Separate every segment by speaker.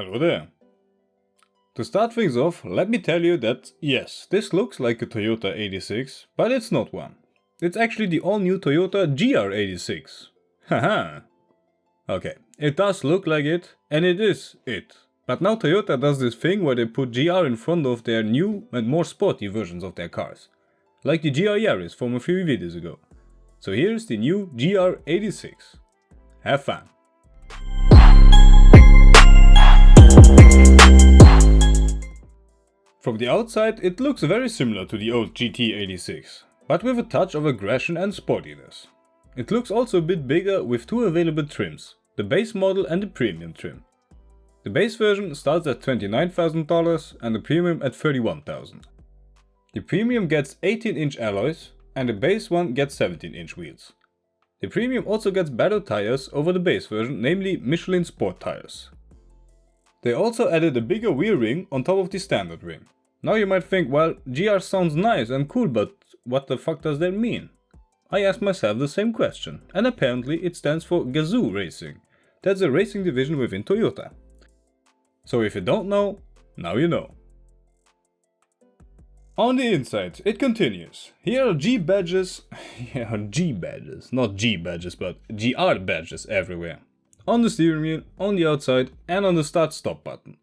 Speaker 1: Hello there. To start things off, let me tell you that yes, this looks like a Toyota 86, but it's not one. It's actually the all-new Toyota GR86. Haha. Okay, it does look like it, and it is it. But now Toyota does this thing where they put GR in front of their new and more sporty versions of their cars. Like the GR Yaris from a few videos ago. So here's the new GR86. Have fun. From the outside it looks very similar to the old GT86, but with a touch of aggression and sportiness. It looks also a bit bigger with two available trims, the base model and the premium trim. The base version starts at $29,000 and the premium at $31,000. The premium gets 18-inch alloys and the base one gets 17-inch wheels. The premium also gets better tires over the base version, namely Michelin Sport tires. They also added a bigger wheel ring on top of the standard ring. Now you might think, well, GR sounds nice and cool, but what the fuck does that mean? I asked myself the same question, and apparently it stands for Gazoo Racing. That's a racing division within Toyota. So if you don't know, now you know. On the inside, it continues. Here are G badges, not G badges, but GR badges everywhere. On the steering wheel, on the outside and on the start-stop button.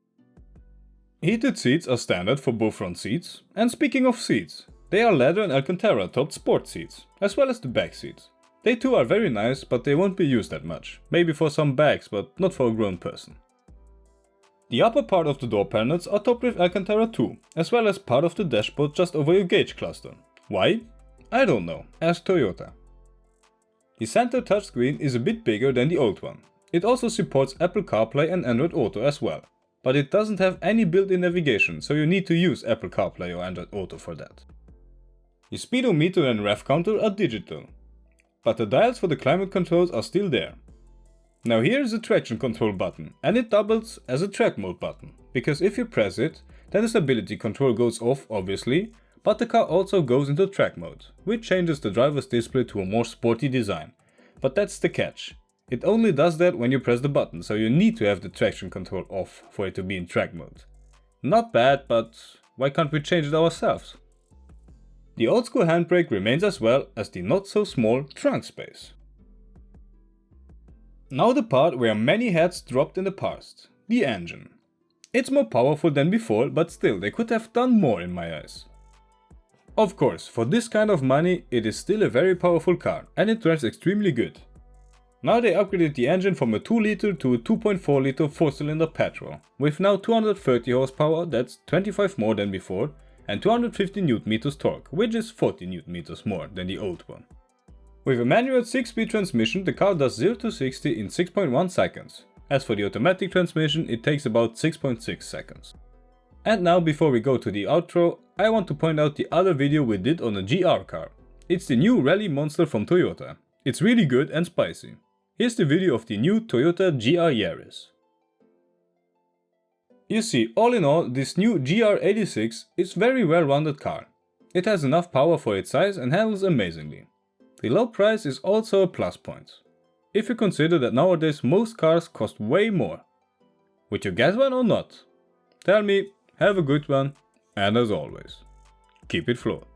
Speaker 1: Heated seats are standard for both front seats, and speaking of seats, they are leather and Alcantara topped sport seats, as well as the back seats. They too are very nice, but they won't be used that much, maybe for some bags, but not for a grown person. The upper part of the door panels are topped with Alcantara too, as well as part of the dashboard just over your gauge cluster. Why? I don't know, ask Toyota. The center touchscreen is a bit bigger than the old one. It also supports Apple CarPlay and Android Auto as well, but it doesn't have any built-in navigation, so you need to use Apple CarPlay or Android Auto for that. The speedometer and rev counter are digital, but the dials for the climate controls are still there. Now here is the traction control button, and it doubles as a track mode button, because if you press it, then the stability control goes off obviously, but the car also goes into track mode, which changes the driver's display to a more sporty design. But that's the catch. It only does that when you press the button, so you need to have the traction control off for it to be in track mode. Not bad, but why can't we change it ourselves? The old school handbrake remains as well as the not so small trunk space. Now the part where many heads dropped in the past, the engine. It's more powerful than before, but still they could have done more in my eyes. Of course, for this kind of money it is still a very powerful car and it drives extremely good. Now they upgraded the engine from a 2 liter to a 2.4 liter 4-cylinder petrol, with now 230 horsepower, that's 25 more than before, and 250 Nm torque, which is 40 Nm more than the old one. With a manual 6-speed transmission, the car does 0 to 60 in 6.1 seconds. As for the automatic transmission, it takes about 6.6 seconds. And now, before we go to the outro, I want to point out the other video we did on a GR car. It's the new Rally Monster from Toyota. It's really good and spicy. Here's the video of the new Toyota GR Yaris. You see, all in all, this new GR86 is a very well-rounded car. It has enough power for its size and handles amazingly. The low price is also a plus point. If you consider that nowadays most cars cost way more. Would you get one or not? Tell me, have a good one, and as always, keep it flawed.